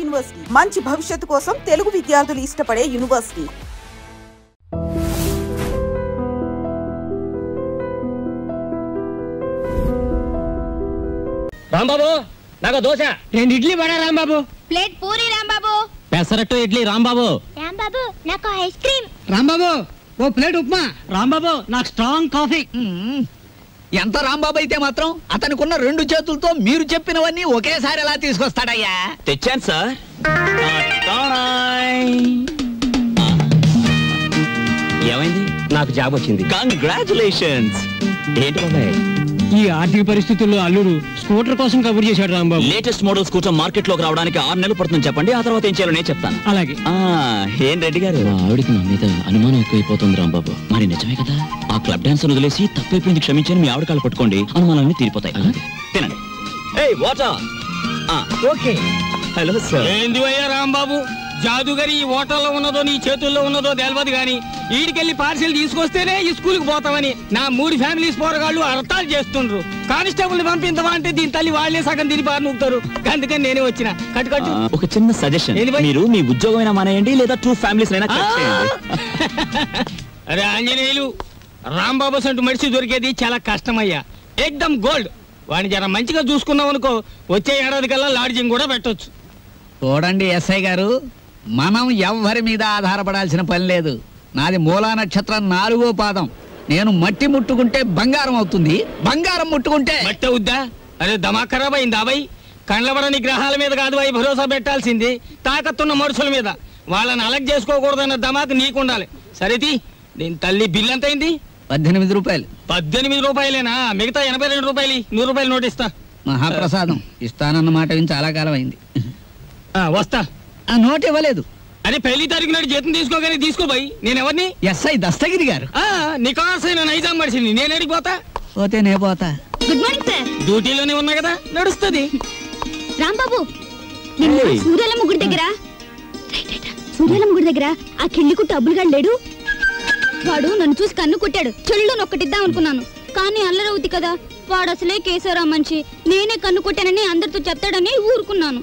University మంచి భవిష్యత్తు కోసం తెలుగు విద్యార్థులు ఇష్టపడే యూనివర్సిటీ. రాంబాబు నాకు దోశ 2 ఇడ్లీ వడ రాంబాబు. ప్లేట్ పూరి రాంబాబు. పెసరట్టు ఇడ్లీ రాంబాబు. రాంబాబు నాకు ఐస్ క్రీమ్. రాంబాబు ఓ ప్లేట్ ఉప్మా. రాంబాబు నాకు స్ట్రాంగ్ కాఫీ. ఎంత రాంబాబు అయితే మాత్రం అతనికున్న 2 చేతులతో మీరు చెప్పినవన్నీ ఒకేసారి ఎలా తీసుకొస్తాడయ్యా? తెచ్చాను సార్. ఏమైంది? నాకు జాబ్ వచ్చింది. కంగ్రాచులేషన్స్. ఏంటి బాబాయ్ ఈ ఆర్థిక పరిస్థితుల్లో అల్లుడు స్కూటర్ కోసం కబుర్ చేశాడు Rambabu. Latest model scooter market లోకి రావడానికి 6 నెలలు పడుతుంది చెప్పండి, ఆ తర్వాత ఏం చేయాలో నేను చెప్తాను. అలాగే. ఏం రెడ్డి గారు, ఆవిడికి నా మీద అనుమానం ఎక్కువైపోతుంది రాంబాబు. మరి నిజమే కదా, ఆ క్లబ్ డాన్సర్ వదిలేసి తప్పైపోయింది క్షమించని మీ ఆవిడ కాళ్ళు పట్టుకోండి, అనుమానాన్ని తీరిపోతాయి. తినండి. వాటర్. ఓకే. Hello sir. ఏంది అయ్యా రాంబాబు, జాదుగరి ఈ హోటల్లో ఉన్నదో నీ చేతుల్లో ఉన్నదో తెలియదు గాని ఈడికెళ్ళి పార్సిల్ తీసుకొస్తేనే ఈ స్కూల్కి పోతామని నా 3 ఫ్యామిలీస్ పోరగాళ్ళు అర్థాలు చేస్తుండ్రు. కానిస్టేబుల్ పంపించవా అంటే దీని తల్లి వాళ్ళే సగం దీని బారి నూపుతారు. అందుకని నేనే వచ్చిన. కట్టు ఒక చిన్న సజెషన్, మీరు మీ ఉద్యోగమైనా మానేయండి లేదా 2 ఫ్యామిలీస్ అయినా కట్ చేయండి. అరే ఆంజనేయులు, రాంబాబు సంటూ మనిషి దొరికేది చాలా కష్టమయ్యా. ఎక్దమ్ గోల్డ్. వాడిని జర మంచిగా చూసుకున్నాం అనుకో, వచ్చే ఏడాది కల్లా లాడ్జింగ్ కూడా పెట్టొచ్చు. చూడండి ఎస్ఐ గారు, మనం ఎవ్వరి మీద ఆధారపడాల్సిన పని లేదు. నాది మూలా నక్షత్రం 4వ పాదం. నేను మట్టి ముట్టుకుంటే బంగారం అవుతుంది, బంగారం ముట్టుకుంటే మట్టి అవుద్దా? అరే దమా ఖరాబ్ అయిందా అబ్బాయి? కండ్లబడని గ్రహాల మీద కాదు అవి భరోసా పెట్టాల్సింది, తాకత్తున్న మనుషుల మీద. వాళ్ళని అలగ్ చేసుకోకూడదన్న దమాకు నీకుండాలి. సరేది, దీని తల్లి బిల్ ఎంత అయింది? 18 రూపాయలు. 18 రూపాయలేనా? మిగతా 82 రూపాయలు 100 రూపాయలు నోట్ ఇస్తా. మహాప్రసాదం. ఇస్తానన్న మాట విని చాలా కాలం అయింది. వస్తా. ఆ నోట్ ఇవ్వలేదు. అరే 1 తారీఖు నాడు జీతం తీసుకోగానే తీసుకోబాయి. నేను ఎవరిని? ఎస్ఐ దస్తగిరి గారు. నికాసైన నైజాం మనిషిని. నేను అడిగిపోతా. పోతే నే పోతా. Good morning sir. డ్యూటీలోనే ఉన్నా కదా, నడుస్తుంది. రాంబాబు, సూర్యాలమ్మ గుడి దగ్గర ఆ కిళ్ళి కుట్టు అబ్బులుగాడు లేడు? వాడు నన్ను చూసి కన్ను కుట్టాడు. చెల్లు నొక్కటిద్దాం అనుకున్నాను, కానీ అల్లరవుతి కదా. వాడు అసలే కేశవరా మనిషి. నేనే కన్ను కొట్టానని అందరితో చెప్తాడని ఊరుకున్నాను.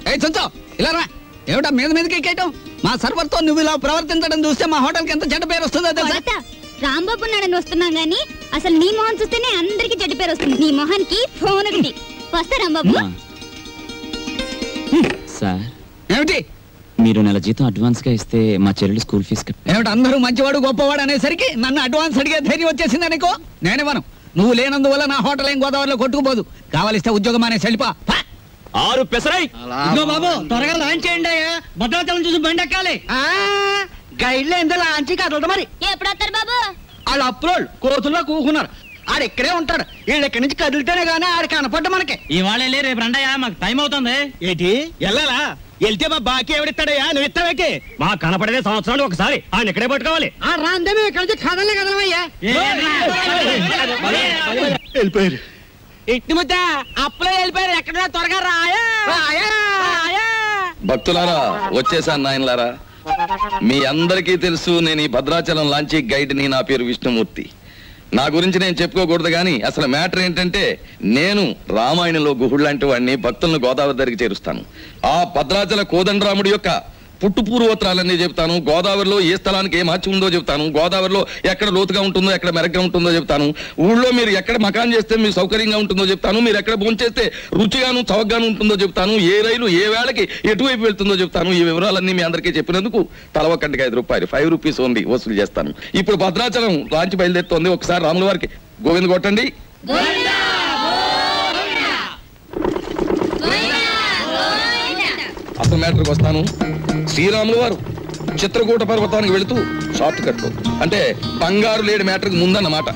ఏమిటా మీద మీదకి ఎక్కేయటం? మా సర్వర్ తో నువ్వు ఇలా ప్రవర్తించడం చూస్తే మా హోటల్ కి ఎంత చెడ్డ పేరు వస్తుందో. రాంబాబు నాడని వస్తున్నాం గానీ అసలు నీ మొహం చూస్తేనే అందరికి చెడ్డ పేరు వస్తుంది. నీ మొహానికి ఫోన్ ఒకటి. వస్తా రాంబాబు. సార్, ఏమిటి? మీరు నెల జీతం అడ్వాన్స్ గా ఇస్తే మా చెల్లెలు స్కూల్ ఫీజు. ఏమిటి అందరూ మంచివాడు గొప్పవాడు అనేసరికి నన్ను అడ్వాన్స్ అడిగే ధైర్యం వచ్చేసింది అనుకో. నేనేమను, నువ్వు లేనందువల్ల నా హోటల్ ఏం గోదావరిలో కొట్టుకుపోదు. కావాలిస్తే ఉద్యోగం అనేసి వెళ్ళిపా. 6 పెసరై. బాబు త్వరగా లాంచ్ చేయండి. భద్రాచలం చూసి బండి ఎక్కాలి. గైడ్లో ఎంత లాంచ్ కదలదు. మరి ఎప్పుడు వస్తారు బాబు? వాళ్ళు అప్రోల్ కోతుల్లో కూకున్నారు. ఆడు ఇక్కడే ఉంటాడు. వీళ్ళు ఇక్కడి నుంచి కదిలితేనే గానీ ఆడు కనపడ్డ మనకి. ఇవాళ రేపు రండయ్యా, మాకు టైం అవుతుంది. ఏంటి వెళ్ళాలా? వెళ్తే మా బాకీ ఎవడిస్తాడయ్యా? నువ్వు ఇస్తావేకి? మాకు కనపడేదే సంవత్సరాలు ఒకసారి. ఆయన ఇక్కడే పట్టుకోవాలి. రాందే ఇక్కడ నుంచి కదలే కదలమయ్యా. వెళ్ళిపోయారు. ఇట్టి ముద్ద అప్పులో వెళ్ళిపోయారు. ఎక్కడ త్వరగా రాయా. భక్తులారా, వచ్చేసాను నాయనలారా. మీ అందరికీ తెలుసు, నేను ఈ భద్రాచలం లాంచీ గైడ్ని. నా పేరు విష్ణుమూర్తి. నా గురించి నేను చెప్పుకోకూడదు కానీ అసలు మ్యాటర్ ఏంటంటే, నేను రామాయణంలో గుహుడు లాంటి వాడిని. భక్తులను గోదావరి దగ్గరికి చేరుస్తాను. ఆ భద్రాచల కోదండరాముడి యొక్క పుట్టు పూర్వోత్తరాలన్నీ చెప్తాను. గోదావరిలో ఏ స్థలానికి ఏ మార్చి ఉందో చెప్తాను. గోదావరిలో ఎక్కడ లోతుగా ఉంటుందో, ఎక్కడ మెరగ్గా ఉంటుందో చెప్తాను. ఊళ్ళో మీరు ఎక్కడ మకాన్ చేస్తే మీకు సౌకర్యంగా ఉంటుందో చెప్తాను. మీరు ఎక్కడ భోంచేస్తే రుచిగాను చవకగాను ఉంటుందో చెప్తాను. ఏ రైలు ఏ వేళకి ఎటువైపు వెళ్తుందో చెప్తాను. ఈ వివరాలన్నీ మీ అందరికీ చెప్పినందుకు తల ఒక్కటికి 5 రూపాయలు, 5 రూపీస్ ఓన్లీ వసూలు చేస్తాను. ఇప్పుడు భద్రాచలం లాంచి బయలుదేరుతోంది. ఒకసారి రాముల వారికి గోవింద కొట్టండి. అసలు మ్యాటర్కి వస్తాను. శ్రీరాములు వారు చిత్రకూట పర్వతానికి వెళుతూ షార్ట్ కట్ అంటే బంగారు లేడి మ్యాటర్కి ముందన్నమాట.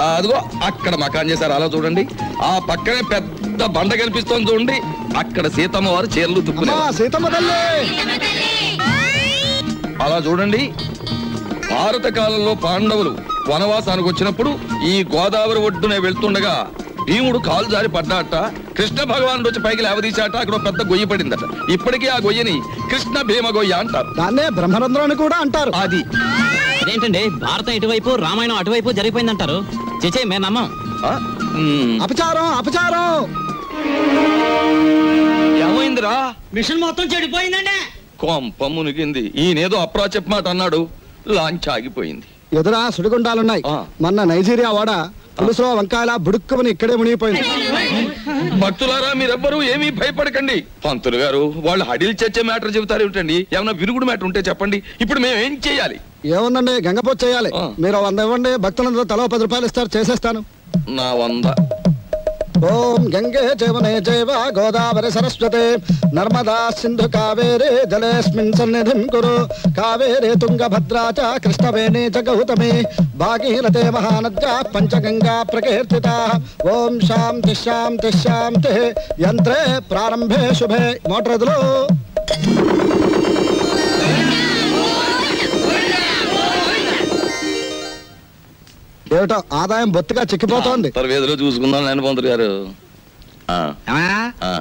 అదిగో అక్కడ మకాన్ చేశారు. అలా చూడండి. ఆ పక్కనే పెద్ద బండ కనిపిస్తోంది చూడండి. అక్కడ సీతమ్మ వారు చీరలు తుక్కున్నారు. అలా చూడండి. భారత కాలంలో పాండవులు వనవాసానికి వచ్చినప్పుడు ఈ గోదావరి ఒడ్డునే వెళ్తుండగా భీముడు కాలు జారి పడ్డాట. కృష్ణ భగవానుడు వచ్చి పైకి లేవదీశాట. అక్కడ పెద్ద గొయ్యి పడిందట. ఇప్పటికీ ఆ గొయ్యని కృష్ణ భీమ గొయ్య అంటారు. దాన్నే బ్రహ్మరంధ్రం అని కూడా అంటారు. అది అదేంటండి, భారతం ఇటువైపు రామాయణం అటువైపు జరిగిపోయిందంటారు. చేచే మేము నమ్మం. అపచారం అపచారం. ఏమైందిరా? మిషన్ మొత్తం చెడిపోయిందండి. కొంప మునిగింది. ఈయనేదో అప్రాచప్ మాట అన్నాడు, లాంచ్ ఆగిపోయింది. ఎదురా సుడిగుండాలున్నాయి. మొన్న నైజీరియా వాడ పులుసులో వంకాయల బుడుక్కుమని ఇక్కడే మునిగిపోయింది. భక్తులారా, మీరెవ్వరూ ఏమీ భయపడకండి. పంతులు గారు వాళ్ళు హడిల్ చచ్చే మ్యాటర్ చెబుతారు ఏమిటండి? ఏమన్నా విరుగుడు మ్యాటర్ ఉంటే చెప్పండి. ఇప్పుడు మేము ఏం చేయాలి? ఏముందండి, గంగపోతు చేయాలి. మీరు 100 ఇవ్వండి, భక్తులందరూ తలో 10 రూపాయలు ఇస్తారు, చేసేస్తాను. నా 100. ఓం గంగే జవనే జైవ గోదావరి సరస్వతే నర్మదా సింధు కావేరే జలేస్మిన్ సన్నిధిం కురు కావేరే తుంగభద్రా చ కృష్ణవేణి చ గౌతమి భాగీరథే మహానద్యా పంచగంగా ప్రకీర్తితా. ఓం శాంతి శాంతి శాంతి. యంత్రే ప్రారంభే శుభే. మోటార్ ఎదులు. ఏమిటో ఆదాయం బొత్తిగా చిక్కిపోతోంది. వేదిలో చూసుకుందాం నేను పంతులు గారు.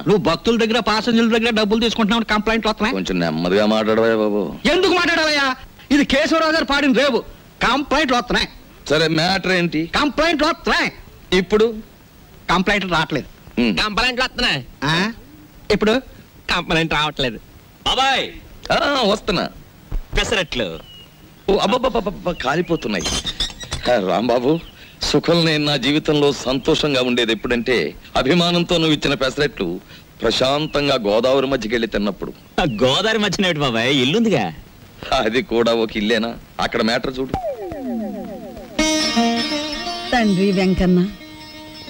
నువ్వు భక్తుల దగ్గర పాసెంజర్ల దగ్గర డబ్బులు తీసుకుంటున్నావు, కంప్లైంట్లు వస్తున్నాయి. కొంచెం నెమ్మదిగా మాట్లాడవా బాబు. ఎందుకు మాట్లాడాలయ్యా? ఇది కేశవరావు గారు పాడిన రేవు. కంప్లైంట్లు వస్తున్నాయి. సరే, మ్యాటర్ ఏంటి? కంప్లైంట్లు వస్తున్నాయి. ఇప్పుడు కంప్లైంట్లు రావట్లేదు. కంప్లైంట్లు వస్తున్నాయి. ఇప్పుడు కంప్లైంట్ రావట్లేదు. బాబాయ్ వస్తున్నా. పెసరట్లు. ఓ అబ్బబ్బబ్బబ్బ, కాలిపోతున్నాయి. రాంబాబు, సుఖం నేను నా జీవితంలో సంతోషంగా ఉండేది ఎప్పుడంటే అభిమానంతో నువ్వు ఇచ్చిన పెసరెట్లు ప్రశాంతంగా గోదావరి మధ్యకెళ్ళి తిన్నప్పుడు. గోదావరి మధ్యన బాబాయ్ ఇల్లుందిగా. అది కూడా ఒక ఇల్లేనా? అక్కడ మ్యాటర్ చూడు. తండ్రి వెంకన్న,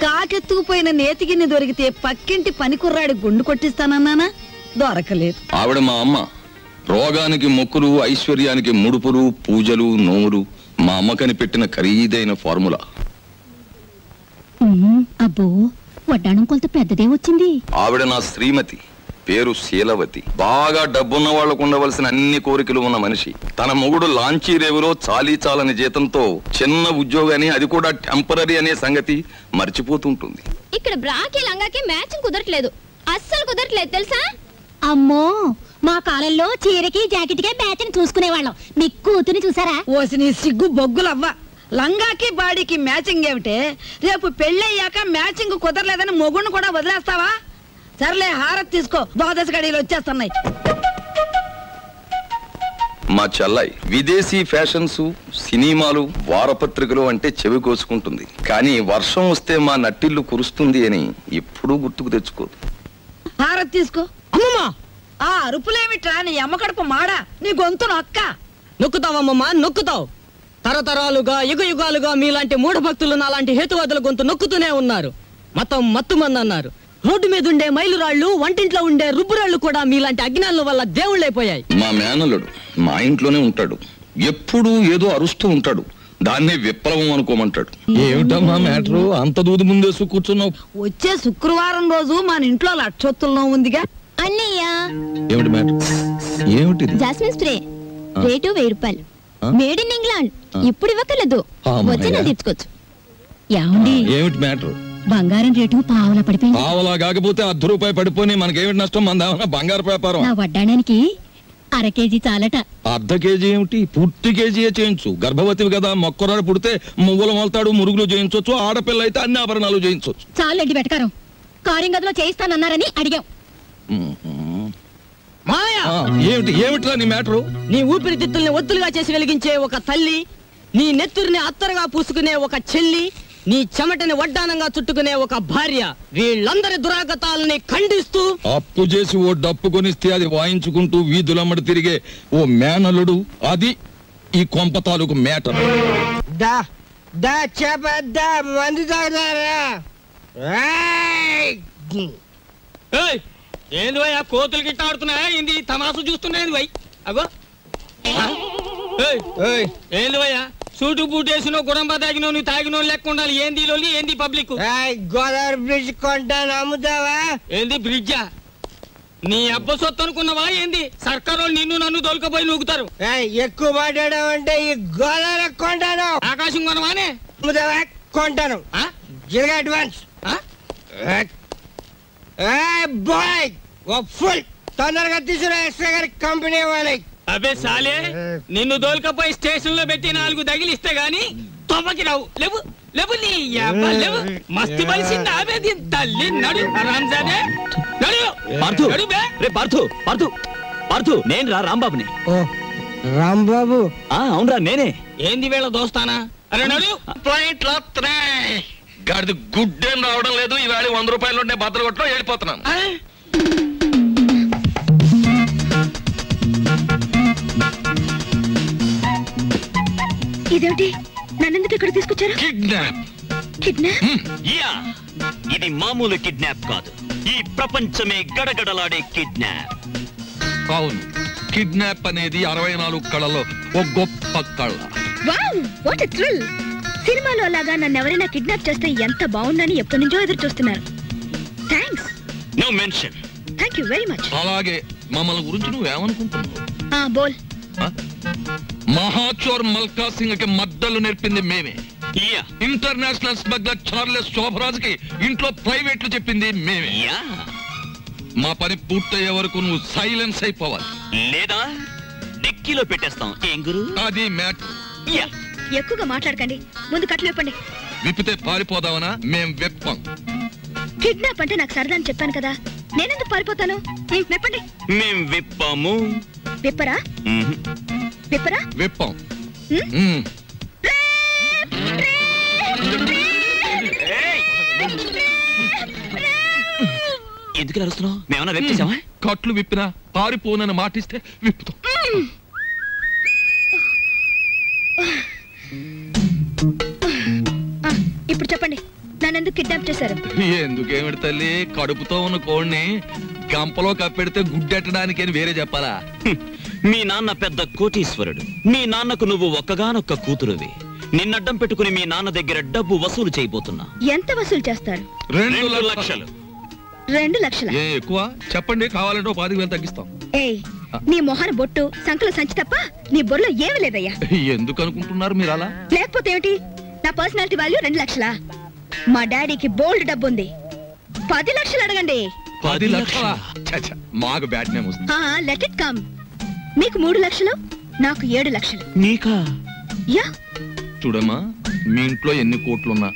కాకెత్తుకుపోయిన నేతిగిన్నె దొరికితే పక్కింటి పనికుర్రాడి గుండు కొట్టిస్తానన్నానా, దొరకలేదు. ఆవిడ మా అమ్మ. రోగానికి మొక్కులు, ఐశ్వర్యానికి ముడుపులు, పూజలు, నోములు మా అమ్మకని పెట్టిన ఖరీదైన ఫార్ములా. అబ్బో, వడ్డాణం కొంత పెద్దదే వచ్చింది. ఆవిడ నా శ్రీమతి, పేరు శీలవతి. బాగా డబ్బున్న వాళ్లకు ఉండవలసిన అన్ని కోరికలు ఉన్న మనిషి. తన మొగుడు లాంచీ రేవులో చాలీ చాలని జీతంతో చిన్న ఉద్యోగాన్ని, అది కూడా టెంపరీ అనే సంగతి మర్చిపోతుంటుంది. ఇక్కడ బ్రాకి లంగాకి మ్యాచింగ్ కుదరట్లేదు, అస్సలు కుదరట్లేదు తెలుసా? అమ్మో, మా కాలంలో చీరకి జాకెట్కే మ్యాచింగ్ చూసుకునేవాళ్ళం. మీ కూతుని చూసారా? ఓసి నీ సిగ్గు బొగ్గులవ్వ. లంగాకి బాడీకి మ్యాచింగ్ ఏమిటే? రేపు పెళ్ళయ్యాక మ్యాచింగ్ కుదరలేదని మొగుడిని కూడా వదిలేస్తావా? సర్లే, హారతి తీసుకో, ద్వాదశ గడియలు వచ్చేస్తున్నాయి. మా చెల్లాయి విదేశీ ఫ్యాషన్స్, సినిమాలు, వారపత్రికలు అంటే చెవి కోసుకుంటుంది. కానీ వర్షం వస్తే మా నట్టిల్లు కురుస్తుంది అని ఎప్పుడూ గుర్తుకు తెచ్చుకోదు. హారతి తీసుకో. అమ్మమ్మా, ఆ అరుపులేమిట్రా? నీ అమ్మ కడుపు మాడా, నీ గొంతు నొక్క. నొక్కుతావమ్మమ్మా, నొక్కుతావు. తరతరాలుగా యుగాలుగా మీలాంటి మూఢ భక్తులు నాలాంటి హేతువాదుల గొంతు నొక్కుతూనే ఉన్నారు. మతం మత్తుమంది అన్నారు. రోడ్డు మీద ఉండే మైలురాళ్లు, వంటింట్లో ఉండే రుబ్బురాళ్లు కూడా మీలాంటి అజ్ఞానుల వల్ల దేవుళ్ళైపోయాయి. మా మేనల్లుడు మా ఇంట్లోనే ఉంటాడు. ఎప్పుడూ ఏదో అరుస్తూ ఉంటాడు. దాన్నే విప్లవం అనుకోమంటాడు. ఏమిటమ్మా మ్యాటరు? అంత దూది ముందేసు కూర్చున్నావు. వచ్చే శుక్రవారం రోజు మన ఇంట్లో లక్షొత్తుల్లో ఉందిగా. అన్నయ్య, ఏమిటి మ్యాటర్? ఏమిటిది? జాస్మిన్ స్ప్రే రేటు 1000 రూపాయలు. Made in England. ఇప్పుడు ఇవ్వకలేదు, వచ్చి నేను తెచ్చుకోవచ్చు. ఏమండి, ఏమిటి మ్యాటర్? బంగారం రేటు పావలా పడిపోయింది. పావలా కాకపోతే ₹10 పడిపోయి మనకేమిటి నష్టం? మన బంగారు వ్యాపారం. నా వడ్డాడానికి అర కేజీ చాలట. అర్ధ కేజీ ఏమిటి? పూర్తి కేజీయే చేయించు. గర్భవతివి కదా, మొక్కరాడు పుడితే మువ్వలు మొలతాడు, మురుగులు చేయించవచ్చు. ఆడపిల్ల అయితే అన్ని ఆభరణాలు చేయించవచ్చు. చాలండి వెటకారం. కారింగ్ గదిలో చేయిస్తానన్నారని అడిగాం. ఏమిటి ఏమిట్రా నీ మ్యాటరు? నీ ఊపిరితిత్తుల్ని ఒత్తులుగా చేసి వెలిగించే ఒక తల్లి, నీ నెత్తురిని అత్తరుగా పూసుకునే ఒక చెల్లి, నీ చెమటని వడ్డానంగా చుట్టుకునే ఒక భార్య, వీళ్ళందరి దురాగతాలని ఖండిస్తూ అప్పు చేసి ఓ డప్పు కొనిస్తే అది వాయించుకుంటూ వీధులమ్మడి తిరిగే ఓ మేనలుడు, అది ఈ కొంప తాలూకు మ్యాటర్. ఏంది వై, ఆ కోతులు గిట్ట ఆడుతున్నాయా? ఏంది తమాసు చూస్తున్నాయి వై? అగో ఏంది వయ్యా, సూటు బూట్ వేసినో, గుడంబా తాగినో, నువ్వు తాగినో లెక్క ఉండాలి. ఏంది లోని, ఏంది పబ్లిక్? గోదావరి బ్రిడ్జ్ కొంటాను, అమ్ముతావా? ఏంది బ్రిడ్జా? నీ అబ్బ సొత్తు అనుకున్నావా ఏంది? సర్కారు నిన్ను నన్ను దొలకపోయి నూగుతారు. ఎక్కువ మాట్లాడావంటే ఈ గోదావరి కొంటాను. ఆకాశం కొనవానే? అమ్ముతావా? కొంటాను. అడ్వాన్స్ బాయ్, ఫుల్ తొందరగా తీసుకురా ఎస్ఐ గారి కంపెనీ వాళ్ళకి. అబే సాలే, నిన్ను దోల్కపోయి స్టేషన్ లో పెట్టి 4 తగిలిస్తే గాని తొమ్మకి రావు లేవు లేవు నీ యబ్బ లేవు మస్తి మనిషింది ఆమె దీని తల్లి నడు రాంజానే నడు పార్థు నడు బే రే పార్థు పార్థు పార్థు నేను రా రాంబాబుని. ఓ రాంబాబు అవునరా నేనే. ఏంది వీళ్ళ దోస్తానా? అరే నడు ఫ్లైట్ గాడిది గుడ్డేం రావడం లేదు. ఈవేళ 100 రూపాయలు ఉంటే బద్దలు కొట్టడం వెళ్ళిపోతున్నాను. ఇదేమిటి నన్నెందుకు ఇక్కడ తీసుకొచ్చారు? కిడ్నాప్. యా ఇది మామూలు కిడ్నాప్ కాదు, ఈ ప్రపంచమే గడగడలాడే కిడ్నాప్. అవును, కిడ్నాప్ అనేది 64 కళలో ఒక గొప్ప కళ. Wow what a thrill. సినిమాలో లాగా నన్ను ఎవరైనా కిడ్నాప్ చేస్తే ఎంత బాగుందని ఎప్పటి నుంచో ఎదురు చూస్తున్నారు. Thanks. No mention. Thank you very much. అలాగే మమ్మల్ని గురించి నువ్వేమనుకుంటున్నావు? బోల్. మహాచోర్ మల్కా సింగ్ కి మద్దలు నేర్పింది మేమే. ఇంటర్నేషనల్ స్మగ్లర్ చార్లెస్ శోభరాజ్ కి ఇంట్లో ప్రైవేట్లు చెప్పింది మేమే. మా పని పూర్తయ్యే వరకు నువ్వు సైలెన్స్ అయిపోవాలి, లేదా డిక్కీలో పెట్టేస్తాం. ఏం గురు? అది మ్యాటర్. ఎక్కువగా మాట్లాడకండి, ముందు కట్లు విప్పండి. విప్పితే పారిపోదామనా? మేం విప్పం. కిడ్నాప్ అంటే నాకు సరదా అని చెప్పాను కదా, నేనెందుకు పారిపోతాను? విప్పండి. మేం విప్పాము. విప్పరా? విప్పరా? విప్పం. ఎందుకు అరుస్తున్నావు? మేమన్నా విప్పేసామా? కట్లు విప్పినా పారిపోనని మాటిస్తే విప్పుతాం. ఇప్పుడు చెప్పండి, నన్నెందుకు కిడ్నాప్ చేశారు? ఎందుకేమిటి తల్లి, కడుపుతో ఉన్న కోడిని గంపలో కప్పెడితే గుడ్డెట్టడానికి అని వేరే చెప్పాలా? మీ నాన్న పెద్ద కోటీశ్వరుడు, మీ నాన్నకు నువ్వు ఒక్కగానొక్క కూతురువి. నిన్నడ్డం పెట్టుకుని మీ నాన్న దగ్గర డబ్బు వసూలు చేయబోతున్నా. ఎంత వసూలు చేస్తారు? 2 లక్షలు. 2 లక్షల? ఎక్కువ చెప్పండి, కావాలంటే 10,000 తగ్గిస్తాం. ఏయ్, నీ మొహన బొట్టు సంకల సంచి తప్ప నీ బొర్రలో ఏమీ లేదయ్యా. ఎందుకు అనుకుంటున్నారు మీరు అలా? లేకపోతే ఏమిటి, నా పర్సనాలిటీ వాల్యూ 2 లక్షలా? మా డాడీకి బోల్డ్ డబ్బు ఉంది, 10 లక్షలు అడగండి. 10 లక్షలా? మాకు బ్యాడ్ నేమ్ వస్తుంది. Let it come. మీకు 3 లక్షలు, నాకు 7 లక్షలు. నీకా? యా. చూడమ్మా, మీ ఇంట్లో ఎన్ని కోట్లున్నా,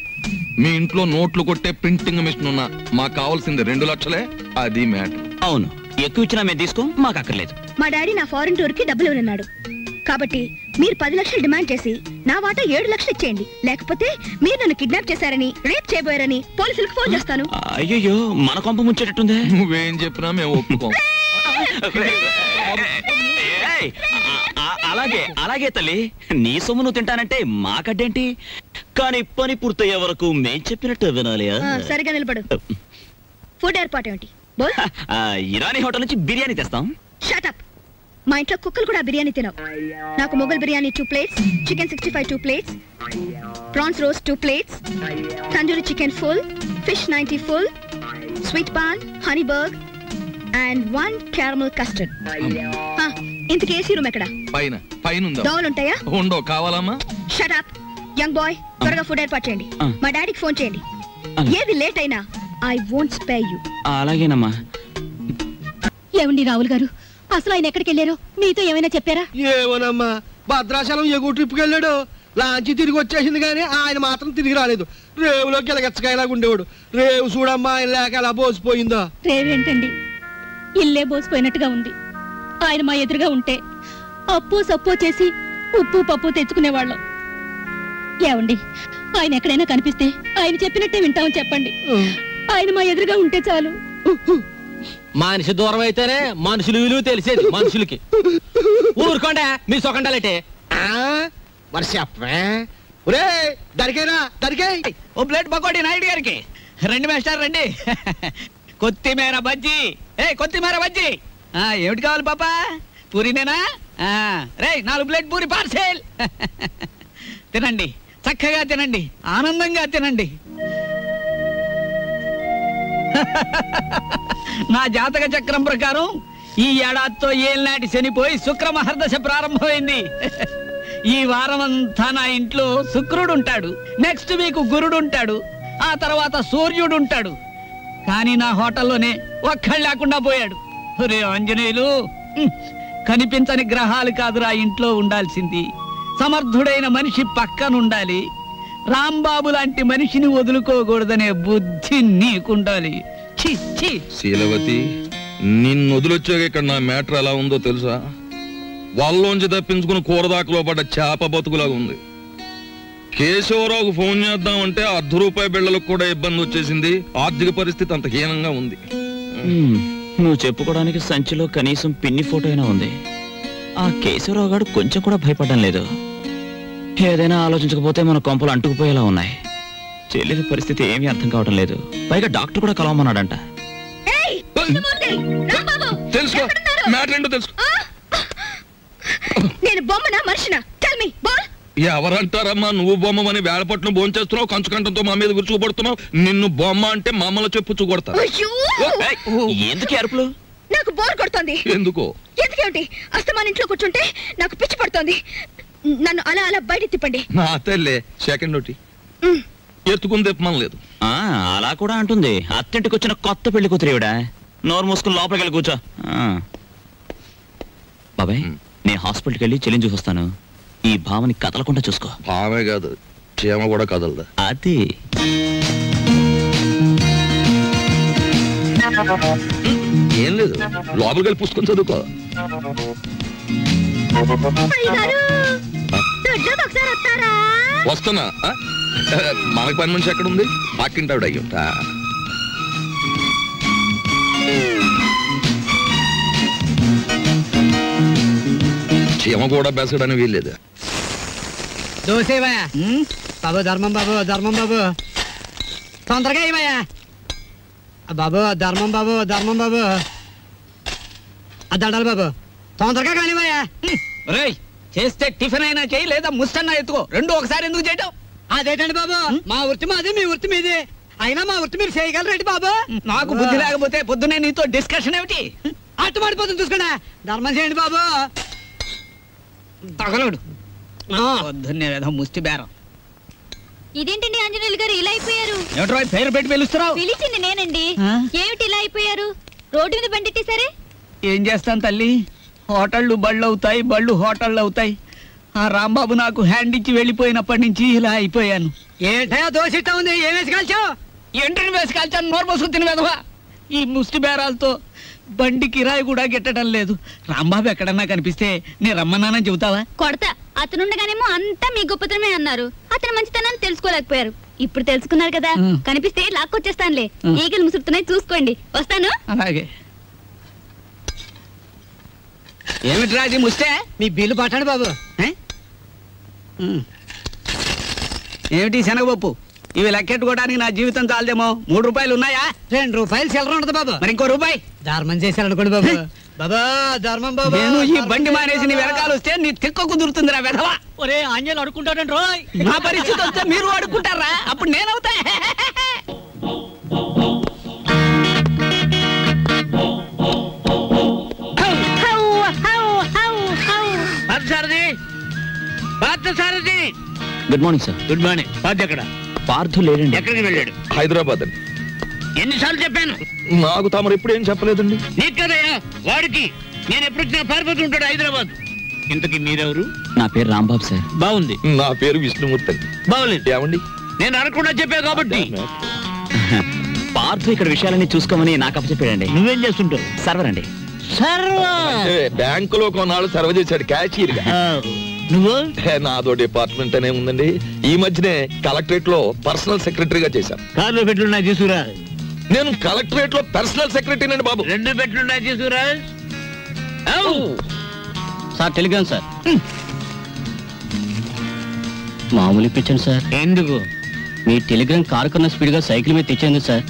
మీ ఇంట్లో నోట్లు కొట్టే ప్రింటింగ్ మిషన్ ఉన్నా, మాకు కావాల్సింది 2 లక్షలే. అది మ్యాటర్. అవును, ఎక్కువ ఇచ్చినా మేము తీసుకో, మాకు అక్కర్లేదు. మా డాడీ నా ఫారెన్ టూర్ కి డబ్బులు ఉన్నాడు కాబట్టి మీరు 10 లక్షలు డిమాండ్ చేసి నా వాటా 7 లక్షలు ఇచ్చేయండి. లేకపోతే మీరు నన్ను కిడ్నాప్ చేశారని, రేప్ చేయబోయారని పోలీసులకు ఫోన్ చేస్తాను. అయ్యో, మన కొంప ముంచేటట్టుందే. నువ్వేం చెప్పినా మేము ఒప్పుకోం. అలాగే అలాగే తల్లి, నీ సొమ్ము నువ్వు తింటానంటే మాకడ్డేంటి, కానీ పని పూర్తయ్యే వరకు మేం చెప్పినట్టు వినాలి. సరిగా నిలబడు. ఫుడ్ ఏర్పాటు ఏమిటి? ఇరానీ హోటల్ నుంచి బిర్యానీ తెస్తాం. Shut up. మా ఇంట్లో కుక్కలు కూడా బిర్యానీ తినవు. నాకు Mughal biryani 2 plates, chicken 65 2 plates, prawns roast 2 plates, tandoori chicken full, fish 90 full, sweet paan, honey burg and 1 caramel custard. ఇంతకీ ఏసీ రూమ్ ఎక్కడ? పైన. పైన ఉందా? దోవలు ఉంటాయా? ఉండవు. కావాలమ్మా? షట్ అప్ యంగ్ బాయ్, త్వరగా ఫుడ్ ఏర్పాటు చేయండి. మా డాడీకి ఫోన్ చేయండి. ఏది లేట్ అయినా ఐ వోంట్ స్పేర్ యు. అలాగేనమ్మా. ఏమండి రావుల్ గారు, అసలు ఆయన ఎక్కడికి వెళ్ళారో మీతో ఏమైనా చెప్పారా? ఏమోనమ్మా, భద్రాచలం ఎగువ ట్రిప్కి వెళ్ళాడు. లాంచి తిరిగి వచ్చేసింది కానీ ఆయన మాత్రం తిరిగి రాలేదు. రేవులో గిలగచ్చకాయలాగా ఉండేవాడు. రేవు చూడమ్మా, ఆయన లేక ఎలా బోసిపోయిందో. రేవేంటండి, ఇల్లే బోసిపోయినట్టుగా ఉంది. ఆయన మా ఎదురుగా ఉంటే అప్పు సప్పు చేసి ఉప్పు పప్పు తెచ్చుకునేవాళ్ళం. ఏమండి, ఆయన ఎక్కడైనా కనిపిస్తే ఆయన చెప్పినట్టే వింటామని చెప్పండి. ఆయన మా ఎదురుగా ఉంటే చాలు. మనిషి దూరం అయితేనే మనుషులు విలువ తెలిసేది మనుషులకి. ఊరుకోండా మీ సొకండాలంటే. మరి చెప్పే ఒరే, దరికేరా దరికే. ఓ ప్లేట్ పకోడీ నాయుడు గారికి. రండి మాస్టర్ రండి. కొత్తిమీర బజ్జీ. కొత్తిమీర బజ్జీ. ఏమిటి కావాలి పాపా? పూరినేనా? రే 4 ప్లేట్ పూరి పార్సెల్. తినండి, చక్కగా తినండి, ఆనందంగా తినండి. నా జాతక చక్రం ప్రకారం ఈ ఏడాదితో ఏళ్ళనాటి శనిపోయి శుక్ర మహర్దశ ప్రారంభమైంది. ఈ వారం అంతా నా ఇంట్లో శుక్రుడు ఉంటాడు, నెక్స్ట్ వీక్ గురుడు ఉంటాడు, ఆ తర్వాత సూర్యుడు ఉంటాడు. కానీ నా హోటల్లోనే ఒక్కళ్ళు లేకుండా పోయాడు. రే ఆంజనేయులు, కనిపించని గ్రహాలు కాదురా ఇంట్లో ఉండాల్సింది. సమర్థుడైన మనిషి పక్కనుండాలి. రాంబాబు లాంటి మనిషిని వదులుకోకూడదనే బుద్ధి నీకుండాలి. శీలవతి, నిన్ను వదిలొచ్చాక ఇక్కడ నా మ్యాటర్ ఎలా ఉందో తెలుసా? వాళ్ళలోంచి తప్పించుకుని కూరదాకలో పడ్డ చేప బతుకులాగా ఉంది. కేశవరావుకు ఫోన్ చేద్దామంటే ₹10 బిళ్ళలకు కూడా ఇబ్బంది వచ్చేసింది. ఆర్థిక పరిస్థితి అంత హీనంగా ఉంది. నువ్వు చెప్పుకోవడానికి సంచిలో కనీసం పిన్ని ఫోటో అయినా ఉంది. ఆ కేశవరావు గారు కొంచెం కూడా భయపడడం లేదు. ఏదైనా ఆలోచించకపోతే మన కొంపలు అంటుకుపోయేలా ఉన్నాయి. చెల్లెలి పరిస్థితి ఏమీ అర్థం కావడం లేదు. పైగా డాక్టర్ కూడా కలవమన్నాడంట. తెలుసుకో, మ్యాటర్ ఏంటో తెలుసుకో. నేను బొమ్మనా మనిషినా? Tell me ball. ఎవరంటారమ్మా నువ్వు బొమ్మని? వేళపట్నం భోంచేస్తున్నావు, కంచుకంఠంతో మా మీద విరుచుకుపడుతున్నావు. నిన్ను బొమ్మ అంటే మమ్మల్ని చెప్పు కొడతా. ఎందుకు అరుపులు? నాకు బోర్ కొడుతోంది. ఎందుకో? ఎందుకేమిటి? అస్తమాన్ ఇంట్లో కూర్చుంటే నాకు పిచ్చి పడుతోంది. నన్ను అలా అలా బయట తిప్పండి. నా తల్లే సెకండ్ ఒకటి ఎత్తుకుని తిప్పమనలేదు. అలా కూడా అంటుంది. అత్తింటికి వచ్చిన కొత్త పెళ్లి కూతురేవిడా. నోరు మూసుకుని లోపలికి వెళ్ళి కూర్చో. బాబాయ్, నేను హాస్పిటల్కి వెళ్ళి చెల్లిని చూసొస్తాను. ఈ భావని కదలకుండా చూసుకో. భావే కాదు, చీమ కూడా కదలదా. అది ఏం లేదు, లోపలికి వెళ్ళి పుస్తకం చదువుకో. వస్తున్నా. మనకు పని మనిషి ఎక్కడ ఉంది? పక్కింటావిడ అయ్యుంటా. చీమ కూడా బెసడని వీల్లేదు. దోసేవయ్యా బాబు, ధర్మం బాబు, ధర్మం బాబు, తొందరగా ఏమయ్యా బాబు, ధర్మం బాబు, ధర్మం బాబు, దండాలి బాబు, తొందరగా కానివయ్యా. రేయ్, చేస్తే టిఫిన్ అయినా చేయి, లేదా ముస్తన్నా ఎత్తుకో. రెండు ఒకసారి ఎందుకు చేయటం? అదేటండి బాబు, మా వృత్తి మాది, మీ వృత్తి మీది. అయినా మా వృత్తి మీరు చేయగలరేంటి బాబు? నాకు బుద్ధి లేకపోతే పొద్దునే నీతో డిస్కషన్ ఏమిటి? అట్టు మాడిపోతుంది చూసుకోండి. ధర్మం చేయండి బాబు. తగలడు పొద్దున్నే ఏదో ముష్టి బేరం. ఇదేంటండి ఆంజనేయులు గారు ఇలా అయిపోయారు? ఏమిటో పేరు పెట్టి పిలుస్తున్నావు? పిలిచింది నేనండి. ఏమిటి ఇలా అయిపోయారు? రోడ్డు మీద బండిట్టేసరే. ఏం చేస్తాను తల్లి, హోటళ్ళు బళ్ళు అవుతాయి, బళ్ళు హోటళ్ళు అవుతాయి. ఆ రాంబాబు నాకు హ్యాండ్ ఇచ్చి వెళ్ళిపోయినప్పటి నుంచి ఇలా అయిపోయాను. ఏంటయా దోశ ఇట్టా ఉంది? ఏం వేసి కాల్చావు? ఎంట్రీని వేసి కాల్చాను. నోరు పోసుకుని తిని వెదవా. ఈ ముష్టి బేరాలతో బండి కిరాయి కూడా గిట్టడం లేదు. రాంబాబు ఎక్కడన్నా కనిపిస్తే నేను రమ్మన్నానని చెబుతావా? కొడతా. అతనుండగానేమో అంతా మీ గొప్పతనమే అన్నారు. అతను మంచితనాన్ని తెలుసుకోలేకపోయారు. ఇప్పుడు తెలుసుకున్నారు కదా, కనిపిస్తే లాక్కొచ్చేస్తానులే. ఈగలు ముసురుతున్నాయి, చూసుకోండి. వస్తాను. అలాగే. ఏమిట్రా అది ముస్తే? మీ బిల్లు పట్టండి బాబు. ఏమిటి శనగపప్పు? ఇవి లెక్కెట్టుకోవడానికి నా జీవితం చాలదేమో. ₹3 ఉన్నాయా? ₹2 చిల్లర ఉండదు బాబు. మరి ఇంకో రూపాయి ధర్మం చేశారనుకోండి బాబు. బాబా, ధర్మం బాబు. నేను ఈ బండి మానేసి నీ వెనకాల వస్తే నీ తిక్క కుదురుతుందిరా వెధవా. ఒరే ఆంజనేయులు అడుకుంటాడండి రోయ్. నా పరిస్థితి వస్తే మీరు అడుక్కుంటారా? అప్పుడు నేనవుతా. Good morning sir. Good morning. Parth ఎక్కడ? పార్థు లేడండి. ఎక్కడికి వెళ్ళాడు? హైదరాబాద్ అండి. ఎన్నిసార్లు చెప్పాను? నాకు తమరు ఎప్పుడు ఏం చెప్పలేదండి. నీకు కదయ్యా, వాడికి. నేను ఎప్పుడు వచ్చినా పారిపోతూ ఉంటాడు హైదరాబాద్. ఇంతకీ మీరెవరు? నా పేరు రాంబాబు సార్. బాగుంది. నా పేరు విష్ణుమూర్తి. బాగులేదు. ఏమండి? నేను అనకుండా చెప్పా కాబట్టి. పార్థు ఇక్కడ విషయాలన్నీ చూసుకోమని నాకు అప్పచెప్పాడండి. నువ్వేం చేస్తుంటావు? సర్వర్ అండి. బ్యాంకులో కొన్నాళ్ళు సర్వ్ చేశాడు క్యాషియర్ గా. నువ్వు? నాదో డిపార్ట్మెంట్ అనే ఉందండి. ఈ మధ్యనే కలెక్టరేట్ లో పర్సనల్ సెక్రటరీగా చేశాను. కార్లో పెట్లున్నాయి తీసుకురా. నేను కలెక్టరేట్ లో పర్సనల్ సెక్రటరీనండి బాబు. 2 పెట్లున్నాయి తీసుకురా. Sir Telegram sir. మామూలు ఇప్పించండి సార్. ఎందుకు? మీ టెలిగ్రామ్ కారు కన్నా స్పీడ్ గా సైకిల్ మీద తెచ్చేందుకు సార్.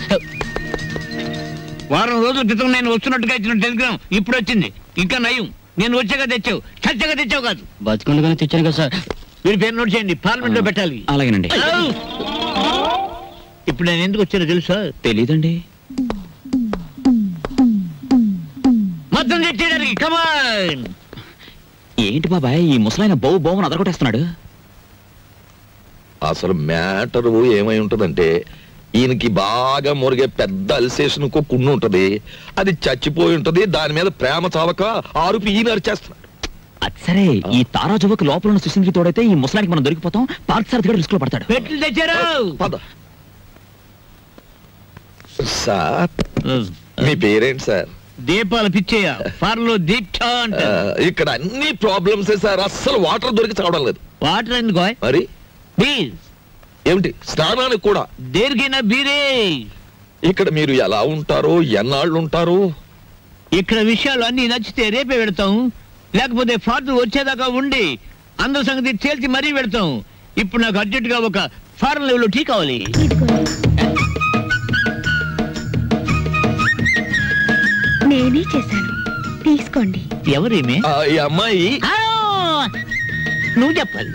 వారం రోజుల క్రితం నేను వస్తున్నట్టుగా ఇచ్చిన టెలిగ్రామ్ ఇప్పుడు వచ్చింది. ఇంకా నయం, నేను వచ్చాక తెచ్చావు, చచ్చాక తెచ్చావు కాదు. బతికుండగానే తెచ్చాను కదా సార్. మీరు పేరు నోట్ చేయండి, పార్లమెంట్ లో పెట్టాలి. అలాగేనండి. ఇప్పుడు నేను ఎందుకు వచ్చానో తెలుసా? తెలీదండి. మొత్తం తెచ్చేయడానికి. కమాన్. ఏంటి బాబాయ్, ఈ ముసలాయన బోమని అదరగొట్టేస్తున్నాడు. అసలు మ్యాటర్ ఏమై ఉంటదంటే, ఈయనకి బాగా మురిగే పెద్ద అల్సేషన్ కున్ను ఉంటది. అది చచ్చిపోయి ఉంటది. దాని మీద ప్రేమ చావక ఆరుపి ఈయన అరిచేస్తున్నాడు. అది సరే, ఈ తారాజువకు లోపల ఉన్న సుశీంద్రి తోడైతే ఈ ముసలానికి మనం దొరికిపోతాం. పార్క్ సార్ దగ్గర రిస్క్ లో పడతాడు. పెట్లు తెచ్చారు. సార్ మీ పేరేంటి సార్? దీపాలు పిచ్చేయ ఫార్లో దీక్ష అంట. ఇక్కడ అన్ని ప్రాబ్లమ్స్ సార్. అస్సలు వాటర్ దొరికి చావడం లేదు. వాటర్ ఎందుకో మరి ప్లీజ్ ఏమిటి స్నానానికి కూడా? దేనికైనా బీరే. ఇక్కడ మీరు ఎలా ఉంటారు, ఎన్నాళ్ళు ఉంటారు? ఇక్కడ విషయాలు అన్ని నచ్చితే రేపే పెడతాం, లేకపోతే ఫాదర్ వచ్చేదాకా ఉండి అందరి సంగతి తేల్చి మరీ పెడతాం. ఇప్పుడు నాకు అర్జెంట్ గా ఒక ఫారెన్ లెవెల్ టీ కావాలి. నేనే చేశాను, తీసుకోండి. ఎవరేమే? ఈ అమ్మాయి. నువ్వు చెప్పాలి.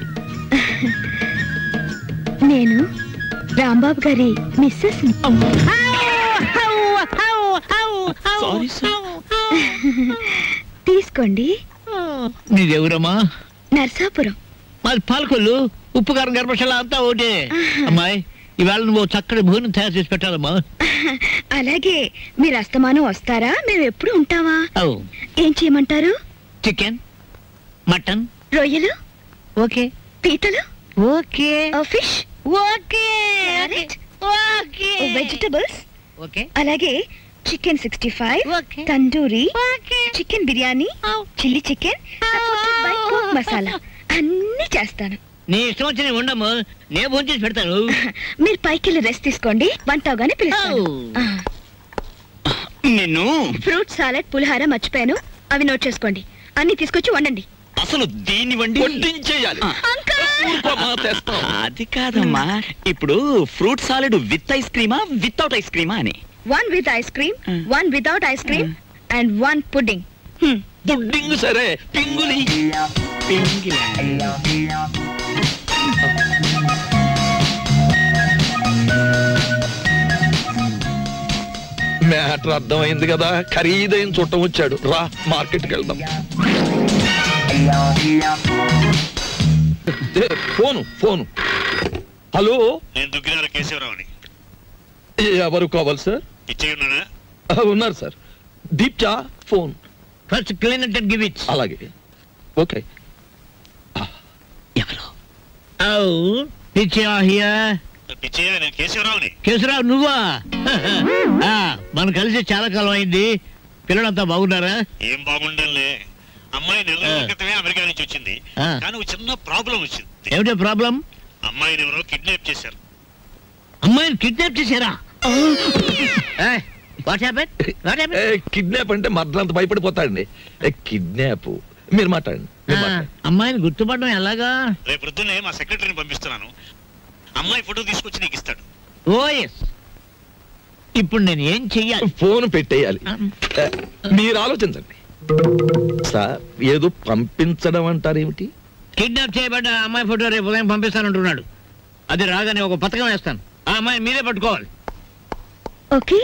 నేను రాంబాబు గారి మిస్సెస్. తీసుకోండి. నీదెవరమ్మా? నర్సాపురం. మాది పాలకొల్లు. ఉప్పు కారం గర్భశాల అంతా ఒకటే. అమ్మాయి ఇవాళ నువ్వు చక్కటి భోజనం తయారు చేసి పెట్టాలమ్మా. అలాగే. మీరు అస్తమానం వస్తారా? మేము ఎప్పుడు ఉంటావా? ఏం చేయమంటారు? చికెన్, మటన్, రొయ్యలు ఓకే, పీతలు okay, fish okay, okay, vegetables okay, అలాగే chicken 65, okay, tandoori, okay, chicken biryani, chilli chicken, masala అన్ని చేస్తాను. నీ ఇష్టం వచ్చి ఉండము. నేను భోజనం చేసి పెడతాను. మీరు పైకి వెళ్ళి రెస్ట్ తీసుకోండి, వంట అవగానే పిలుస్తాను. నిన్ను ఫ్రూట్ సాలెడ్, పులిహార మర్చిపోయాను, అవి నోట్ చేసుకోండి. అన్ని తీసుకొచ్చి వండండి. అసలు దీన్ని వండి వడ్డించేయాలి. అది కాదమ్మా, ఇప్పుడు ఫ్రూట్ సాలెడ్ విత్ ఐస్ క్రీమా వితౌట్ ఐస్ క్రీమా అని? 1 with ice cream, 1 without ice cream, and 1 pudding. Pudding సరే, పింగులి. మ్యాటర్ అర్థమైంది కదా. ఖరీదైన చుట్టం వచ్చాడు. రా మార్కెట్కి వెళ్దాం. ఫోను. హలో, నేను దుగ్గినార కేశవరావుని. ఎవరు కావాలి సార్? ఇచ్చేయున్నారా? ఉన్నారు సార్. దీప్చా phone. First clean it and give it. అలాగే. ఓకే. ఎవరు? పిచ్చయ్య హియర్. పిచ్చయ్య, నేను కేశవరావుని. కేశవరావు నువ్వా? మనం కలిసి చాలా కాలం అయింది. పిల్లలంతా బాగున్నారా? ఏం బాగుండంలే. అమ్మాయి నెల రోజుల క్రితమే అమెరికా నుంచి వచ్చింది. కానీ ఒక చిన్న ప్రాబ్లం వచ్చింది. ఏమిటో ప్రాబ్లం? అమ్మాయిని ఎవరో కిడ్నాప్ చేశారు. అమ్మాయిని కిడ్నాప్ చేశారా? కిడ్నాప్ అంటే మద్రంత భయపడిపోతాడండి. కిడ్నాప్ మీరు మాట్లాడండి. అమ్మాయిని గుర్తుపడడం ఎలాగా? రేపు పొద్దున్నే మా సెక్రటరీని పంపిస్తున్నాను. అమ్మాయి ఫోటో తీసుకొచ్చి నీకు ఇస్తాడు. ఓఎస్. ఇప్పుడు నేను ఏం చెయ్యాలి? ఫోన్ పెట్టేయాలి. మీరు ఆలోచించండి సార్. ఏదో పంపించడం అంటారేమిటి? కిడ్నాప్ చేయబడ్డ అమ్మాయి ఫోటో రేపు ఉదయం పంపిస్తానంటున్నాడు. అది రాగానే ఒక పథకం వేస్తాను. ఆ అమ్మాయి మీరే పట్టుకోవాలి. ఓకే,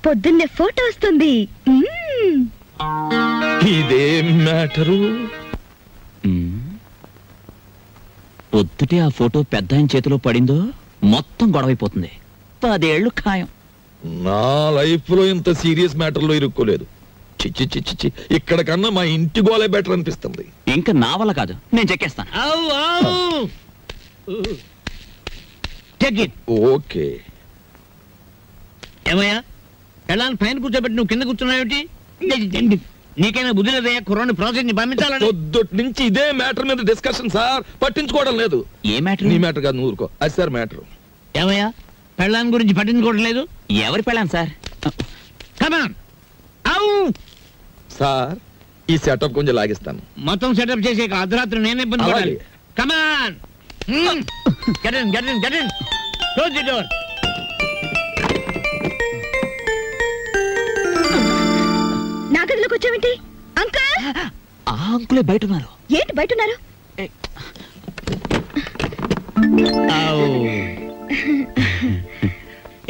పొద్దున్నే ఫోటో వస్తుంది. ఇదేం మ్యాటరు? పొద్దుటే ఆ ఫోటో పెద్ద ఆయన చేతిలో పడిందో మొత్తం గొడవైపోతుంది. 10 ఏళ్ళు ఖాయం. నా లైఫ్ లో ఇంత సీరియస్ మ్యాటర్ లో ఇరుక్కోలేదు. చిచ్చి ఇక్కడ కన్నా మా ఇంటి గోలే బెటర్ అనిపిస్తుంది. ఇంకా నా వల్ల కాదు, నేను చెక్కేస్తాను. ఓకే. ఏమయ్యా, ఎలా పైన కూర్చోబెట్టి నువ్వు కింద కూర్చున్నావేంటి? నీకైనా బుద్ధి లేదయ్యా? కుర్రాన్ని ప్రాసెస్ ని పంపించాలని. పొద్దుటి నుంచి ఇదే మ్యాటర్ మీద డిస్కషన్ సార్. పట్టించుకోవడం లేదు. ఏ మ్యాటర్? నీ మ్యాటర్ కాదు, నువ్వు ఊరుకో. అది సార్ మ్యాటర్. ఏమయ్యా, పెళ్ళాన్ని గురించి పట్టించుకోవడం లేదు? ఎవరి పెళ్ళాను సార్? కమాన్. సార్, ఈ సెటప్ కొంచెం లాగిస్తాను. మొత్తం సెటప్ చేసే అర్ధరాత్రి నేనే ఇబ్బంది పడాలి. Come on. Get in. Close the door. నా గదిలోకి వచ్చావేంటి? అంకుల్! ఆ అంకులే బయట ఉన్నారు. ఏంటి బయట ఉన్నారు?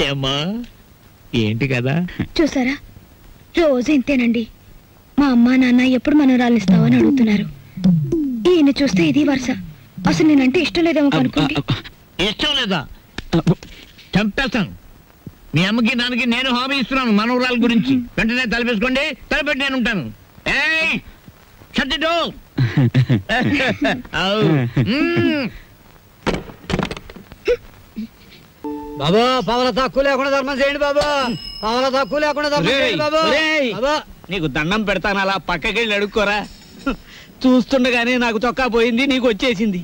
ఏమ్మా, ఏంటి కదా? చూసారా, రోజు ఇంతేనండి. మా అమ్మా నాన్న ఎప్పుడు మనవరాలు ఇస్తావని అడుగుతున్నారు. ఈయన చూస్తే ఇది వరుస. అసలు నేనంటే ఇష్టం లేదేమో అనుకోండి. ఇష్టం లేదా? చంపేస్తాను. మీ అమ్మకి నాన్నకి నేను హామీ ఇస్తున్నాను మనవరాల గురించి. వెంటనే తలపేసుకోండి. తలపెట్టి నేను ఉంటాను. ఏయ్, షట్ ది డోర్. బాబా పవల తక్కువ లేకుండా ధర్మం చేయండి బాబా. పవల తక్కువ లేకుండా ధర్మం చేయండి బాబా. బాబా నీకు దండం పెడతాను, అలా పక్కకెళ్ళి అడుక్కోరా. చూస్తుండగానే నాకు చొక్కా పోయింది, నీకు వచ్చేసింది.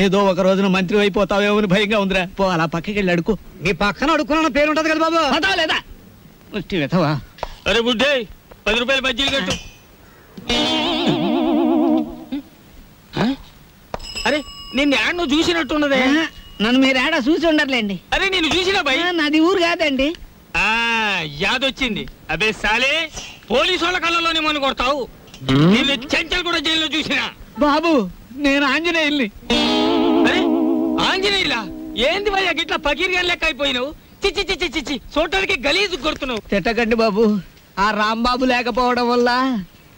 ఏదో ఒక రోజున మంత్రి అయిపోతావేమో అని భయంగా ఉందిరా. పో అలా పక్కకెళ్ళి అడుకో. మీ పక్కన అడుక్కున్న పేరు ఉంటది కదా బాబా. పదా లేదా వెతవా. అరే బుడ్డే 10 రూపాయలు బజ్జీలు కట్టు. అరే నిన్ను యాడ్ నువ్వు చూసినట్టున్నదే. నన్ను మీరు ఏడా చూసి ఉండర్లేండి. అరే నేను చూసినా భయ్. నాది ఊరు కాదండి. యాదొచ్చింది. అబే సాలే పోలీసు వాళ్ళ కళ్ళలోనే మనం కొడతావు. నిన్ను చెంచల్ కూడా జైల్లో చూసినా. బాబు నేను ఆంజనేయుల్ని. అరే ఆంజనేయులా? ఏంది భయ్యా గిట్లా పకీర్గా లెక్క అయిపోయినావు? చిచ్చి చిచ్చి చిచ్చి చూడటానికి గలీజు కొడుతున్నావు. తిట్టకండి బాబు, ఆ రాంబాబు లేకపోవడం వల్ల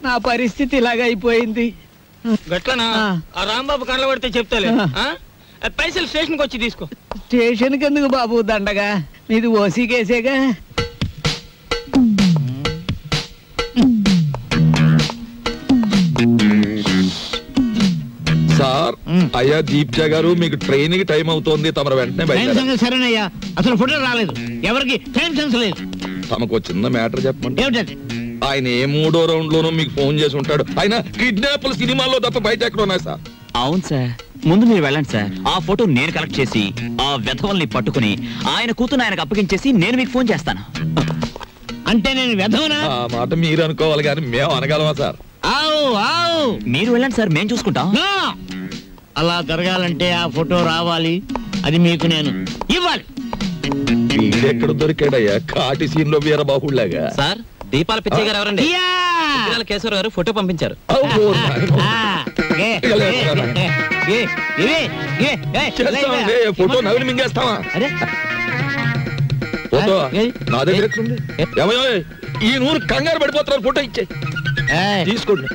నా పరిస్థితి ఇలాగ అయిపోయింది. గట్లనా? ఆ రాంబాబు కళ్ళ పడితే చెప్తాలే. పైసలు స్టేషన్కి వచ్చి తీసుకో. స్టేషన్కి ఎందుకు బాబు దండగా, నీది ఓసీ కేసేగా. సార్ అయ్యా దీప్జా గారు, మీకు ట్రైన్ కి టైం అవుతోంది, తమరు వెంటనే బయలుదేరాలి. సరేనయ్యా, అసలు ఫోటో రాలేదు, ఎవరికి టైం సెన్స్ లేదు. తమకు చిన్న మ్యాటర్ చెప్పండి. ఏమిటది? ఆయన ఏ 3వ రౌండ్ లోనూ మీకు ఫోన్ చేసి ఉంటాడు. ఆయన కిడ్నాప్లు సినిమాల్లో తప్ప బయట ఎక్కడ ఉన్నాయి సార్? అవును సార్, ముందు మీరు వెళ్ళండి సార్. ఆ ఫోటో నేను కలెక్ట్ చేసి ఆ వెధవల్ని పట్టుకుని ఆయన కూతురు ఆయనకు అప్పగించేసి నేను మీకు ఫోన్ చేస్తాను. అంటే నేను వెధవనా? ఆ మాట మీరు అనుకోవాలి కానీ మేము అనగలమా సార్? మీరు వెళ్ళండి సార్, మేము చూసుకుంటాం. అలా జరగాలంటే ఆ ఫోటో రావాలి, అది మీకు నేను ఇవ్వాలి. వీడెక్కడ దొరికాడయ్యా కాటి సీన్ లో వీరబాహుళ్లాగా? సార్ దీపాల పిచ్చయ్య గారు ఎవరండి? కేశవరావు గారు ఫోటో పంపించారు. ఫోటో నవ్వులు మింగేస్తావా? ఫోటో నా దగ్గర ఎక్కడుంది? ఏమయ్యో ఈ నూరు కంగారు పడిపోతున్నారు, ఫోటో ఇచ్చే తీసుకోండి.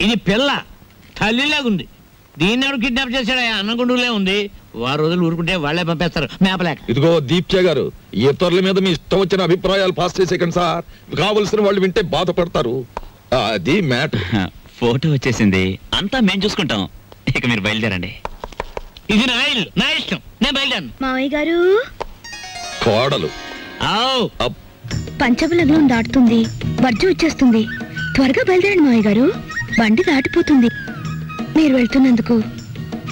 ఇది పిల్ల తల్లిలాగుంది, దీన్ని ఎవరు కిడ్నాప్ చేశాడా? అన్నగుండులే ఉంది. వారు రోజులు ఊరుకుంటే వాళ్ళే పంపేస్తారు మేపలేక. ఇదిగో దీప్చే గారు, ఇతరుల మీద మీ ఇష్టం వచ్చిన అభిప్రాయాలు పాస్ చేసేకండి సార్. కావలసిన వాళ్ళు వింటే బాధపడతారు. అది మ్యాటర్. ఫోటో వచ్చేసింది, అంతా మేము చూసుకుంటాం. ఇక మీరు బయలుదేరండి. ఇది నా ఇల్లు, నా ఇష్టం, నేను బయలుదేరను. మావయ్య గారు కోడలు పంచబలగ్నం దాటుతుంది, వర్జం వచ్చేస్తుంది. త్వరగా బయలుదేరండి మావయ్య గారు, బండి దాటిపోతుంది. మీరు వెళ్తున్నందుకు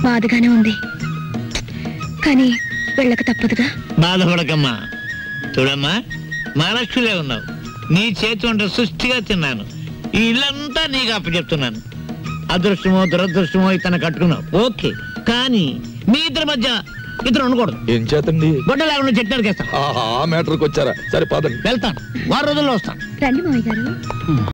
బాధగానే ఉంది, కానీ వెళ్ళక తప్పదుగా. బాధపడకమ్మా. చూడమ్మా, మహాలక్ష్మిలే ఉన్నావు. నీ చేతి వంట సృష్టిగా తిన్నాను. ఈ ఇల్లంతా నీకు అప్పచెప్తున్నాను. అదృష్టమో దురదృష్టమో ఇతను కట్టుకున్నావు, ఓకే. కానీ మీ ఇద్దరి మధ్య ఇతను ఉండకూడదు. ఏం చేతండి? గొడ్డ లేకుండా చెట్టు నరికేస్తాను. ఆ మ్యాటర్కి వచ్చారా? సరే పదండి, వెళ్తాను. 6 రోజుల్లో వస్తాను. రండి మావయ్య గారు.